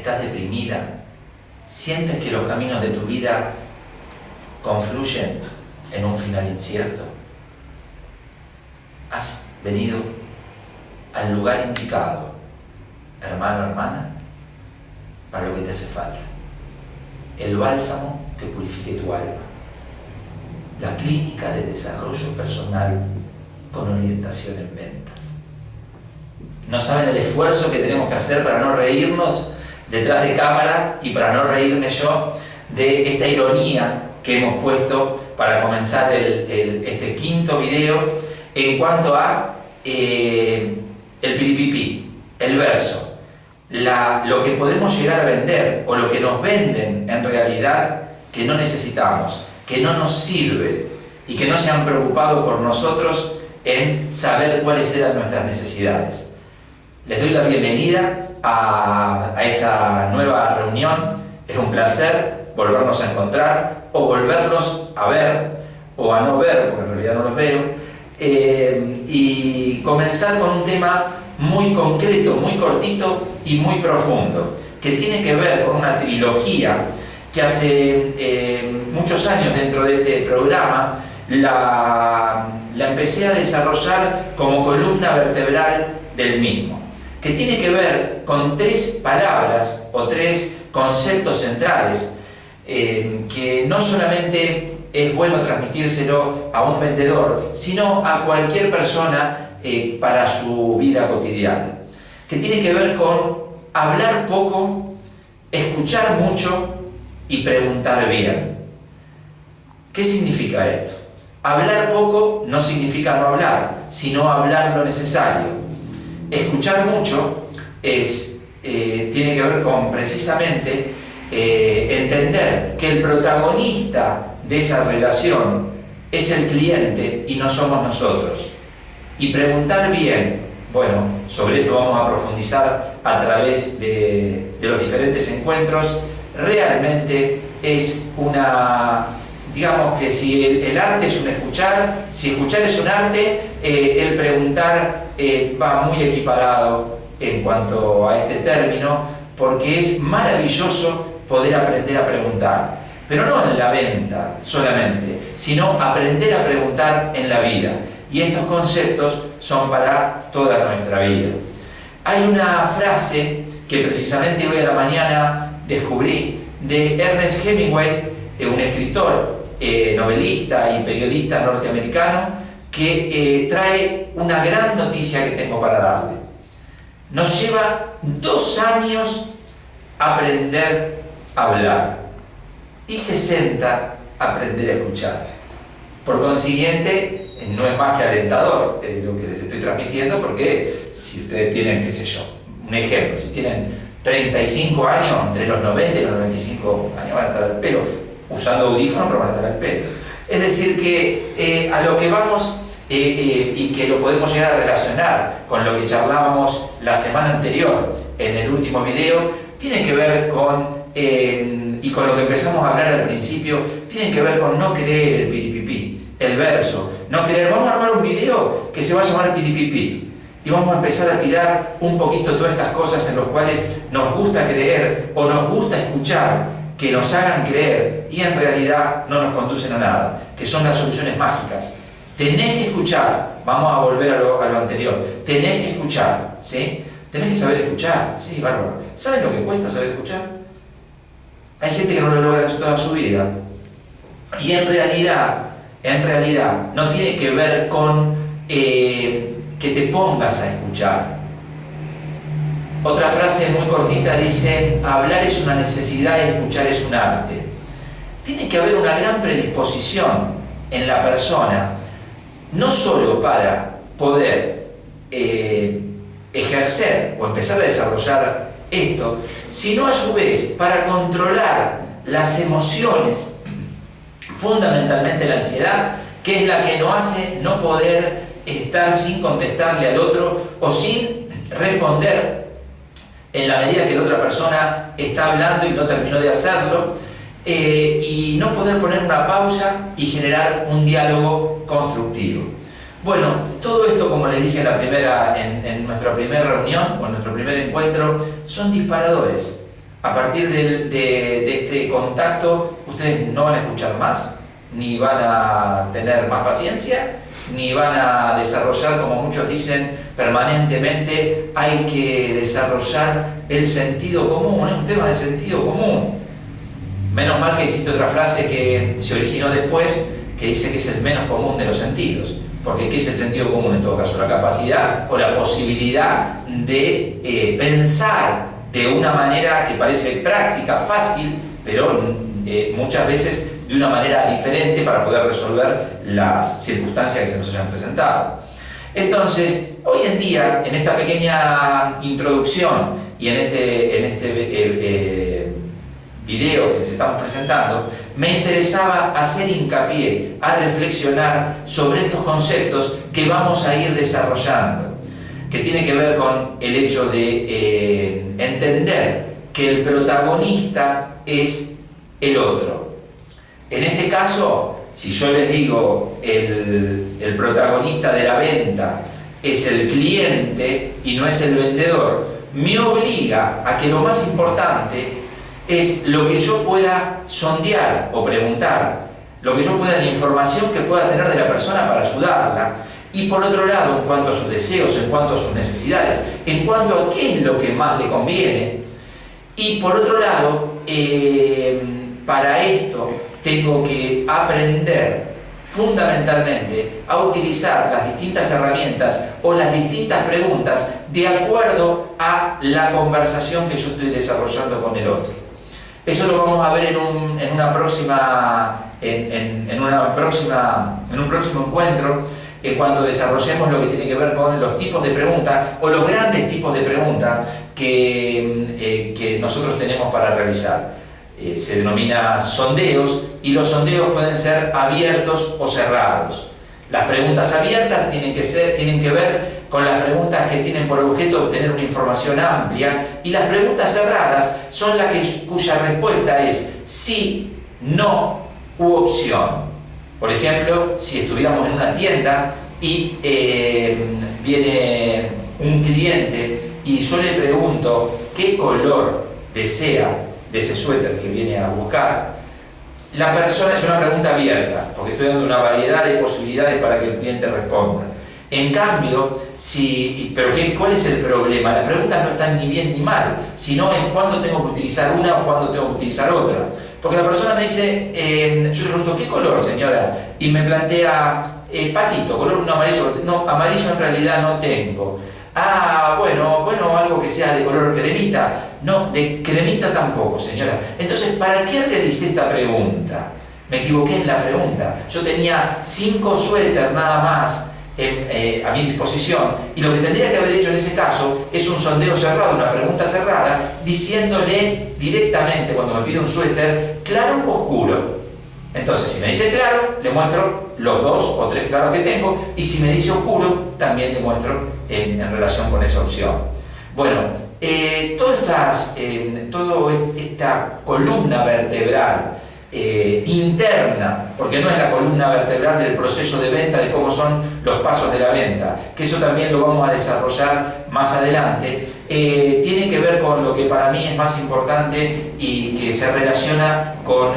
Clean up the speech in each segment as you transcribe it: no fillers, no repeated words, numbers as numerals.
¿Estás deprimida? ¿Sientes que los caminos de tu vida confluyen en un final incierto? Has venido al lugar indicado, hermano, hermana, para lo que te hace falta. El bálsamo que purifique tu alma. La clínica de desarrollo personal con orientación en ventas. No saben el esfuerzo que tenemos que hacer para no reírnos detrás de cámara y para no reírme yo de esta ironía que hemos puesto para comenzar este quinto video en cuanto a el piripipi, el verso, lo que podemos llegar a vender o lo que nos venden en realidad que no necesitamos, que no nos sirve y que no se han preocupado por nosotros en saber cuáles eran nuestras necesidades. Les doy la bienvenida a esta nueva reunión. Es un placer volvernos a encontrar o volverlos a ver o a no ver, porque en realidad no los veo, y comenzar con un tema muy concreto, muy cortito y muy profundo, que tiene que ver con una trilogía que hace muchos años dentro de este programa la empecé a desarrollar como columna vertebral del mismo, que tiene que ver con tres palabras o tres conceptos centrales que no solamente es bueno transmitírselo a un vendedor, sino a cualquier persona para su vida cotidiana, que tiene que ver con hablar poco, escuchar mucho y preguntar bien. ¿Qué significa esto? Hablar poco no significa no hablar, sino hablar lo necesario. Escuchar mucho tiene que ver con precisamente entender que el protagonista de esa relación es el cliente y no somos nosotros. Y preguntar bien, bueno, sobre esto vamos a profundizar a través de los diferentes encuentros. Realmente es una, digamos que si el arte es un escuchar, si escuchar es un arte, el preguntar va muy equiparado en cuanto a este término, porque es maravilloso poder aprender a preguntar, pero no en la venta solamente, sino aprender a preguntar en la vida. Y estos conceptos son para toda nuestra vida. Hay una frase que precisamente hoy a la mañana descubrí de Ernest Hemingway, un escritor, novelista y periodista norteamericano, que trae una gran noticia que tengo para darle. Nos lleva 2 años aprender a hablar y 60 aprender a escuchar. Por consiguiente, no es más que alentador lo que les estoy transmitiendo, porque si ustedes tienen, qué sé yo, un ejemplo, si tienen 35 años, entre los 90 y los 95 años van a estar al pelo, usando audífonos, pero van a estar al pelo. Es decir, que a lo que vamos, y que lo podemos llegar a relacionar con lo que charlábamos la semana anterior en el último video, tiene que ver con, y con lo que empezamos a hablar al principio, tiene que ver con no creer el piripipi, el verso, no creer, vamos a armar un video que se va a llamar piripipi. Y vamos a empezar a tirar un poquito todas estas cosas en las cuales nos gusta creer o nos gusta escuchar, que nos hagan creer y en realidad no nos conducen a nada, que son las soluciones mágicas. Tenés que escuchar, vamos a volver a lo anterior, tenés que escuchar, ¿sí? Tenés que saber escuchar, sí, bárbaro. ¿Saben lo que cuesta saber escuchar? Hay gente que no lo logra toda su vida. Y en realidad, no tiene que ver con que te pongas a escuchar. Otra frase muy cortita dice: hablar es una necesidad y escuchar es un arte. Tiene que haber una gran predisposición en la persona, no solo para poder ejercer o empezar a desarrollar esto, sino a su vez para controlar las emociones, fundamentalmente la ansiedad, que es la que nos hace no poder estar sin contestarle al otro o sin responder en la medida que la otra persona está hablando y no terminó de hacerlo, y no poder poner una pausa y generar un diálogo constructivo. Bueno, todo esto, como les dije en nuestra primera reunión o en nuestro primer encuentro, son disparadores. a partir de este contacto, ustedes no van a escuchar más, ni van a tener más paciencia, ni van a desarrollar, como muchos dicen permanentemente, hay que desarrollar el sentido común, es un tema de sentido común. Menos mal que existe otra frase que se originó después, que dice que es el menos común de los sentidos. Porque ¿qué es el sentido común en todo caso? La capacidad o la posibilidad de pensar de una manera que parece práctica, fácil, pero muchas veces de una manera diferente para poder resolver las circunstancias que se nos hayan presentado. Entonces, hoy en día, en esta pequeña introducción y en este video que les estamos presentando, me interesaba hacer hincapié a reflexionar sobre estos conceptos que vamos a ir desarrollando, que tiene que ver con el hecho de entender que el protagonista es el otro. En este caso, si yo les digo el protagonista de la venta es el cliente y no es el vendedor, me obliga a que lo más importante es lo que yo pueda sondear o preguntar, lo que yo pueda, la información que pueda tener de la persona para ayudarla, y por otro lado, en cuanto a sus deseos, en cuanto a sus necesidades, en cuanto a qué es lo que más le conviene, y por otro lado, para esto tengo que aprender fundamentalmente a utilizar las distintas herramientas o las distintas preguntas de acuerdo a la conversación que yo estoy desarrollando con el otro. Eso lo vamos a ver en un próximo encuentro, cuando desarrollemos lo que tiene que ver con los tipos de preguntas o los grandes tipos de preguntas que nosotros tenemos para realizar. Se denomina sondeos, y los sondeos pueden ser abiertos o cerrados. Las preguntas abiertas tienen que ver con las preguntas que tienen por objeto obtener una información amplia, y las preguntas cerradas son las cuya respuesta es sí, no u opción. Por ejemplo, si estuviéramos en una tienda y viene un cliente y yo le pregunto qué color desea de ese suéter que viene a buscar, la persona, es una pregunta abierta, porque estoy dando una variedad de posibilidades para que el cliente responda. En cambio, ¿cuál es el problema? Las preguntas no están ni bien ni mal, sino es cuándo tengo que utilizar una o cuándo tengo que utilizar otra. Porque la persona me dice, yo le pregunto, ¿qué color, señora? Y me plantea, patito, color un amarillo. No, amarillo en realidad no tengo. Ah, bueno, algo que sea de color cremita. No, de cremita tampoco, señora. Entonces, ¿para qué realicé esta pregunta? Me equivoqué en la pregunta. Yo tenía 5 suéteres nada más a mi disposición, y lo que tendría que haber hecho en ese caso es un sondeo cerrado, una pregunta cerrada, diciéndole directamente, cuando me pide un suéter, claro o oscuro. Entonces, si me dice claro, le muestro los 2 o 3 claros que tengo, y si me dice oscuro, también le muestro en relación con esa opción. Bueno, toda esta columna vertebral interna, porque no es la columna vertebral del proceso de venta, de cómo son los pasos de la venta, que eso también lo vamos a desarrollar más adelante, tiene que ver con lo que para mí es más importante y que se relaciona con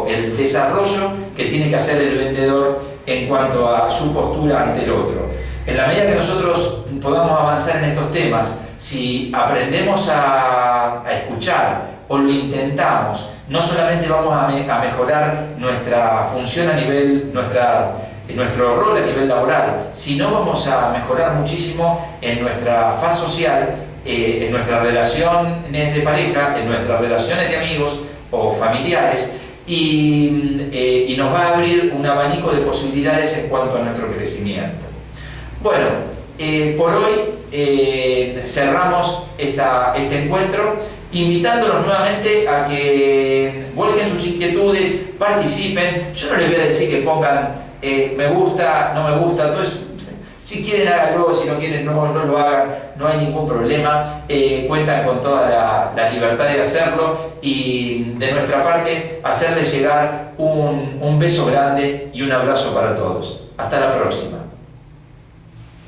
el desarrollo que tiene que hacer el vendedor en cuanto a su postura ante el otro. En la medida que nosotros podamos avanzar en estos temas, si aprendemos a escuchar o lo intentamos, no solamente vamos a mejorar nuestra función nuestro rol a nivel laboral, sino vamos a mejorar muchísimo en nuestra faz social, en nuestras relaciones de pareja, en nuestras relaciones de amigos o familiares, y nos va a abrir un abanico de posibilidades en cuanto a nuestro crecimiento. Bueno, por hoy cerramos este encuentro, invitándolos nuevamente a que vuelquen sus inquietudes, participen. Yo no les voy a decir que pongan me gusta, no me gusta, entonces si quieren háganlo, si no quieren no lo hagan, no hay ningún problema, cuentan con toda la libertad de hacerlo, y de nuestra parte hacerles llegar un beso grande y un abrazo para todos. Hasta la próxima.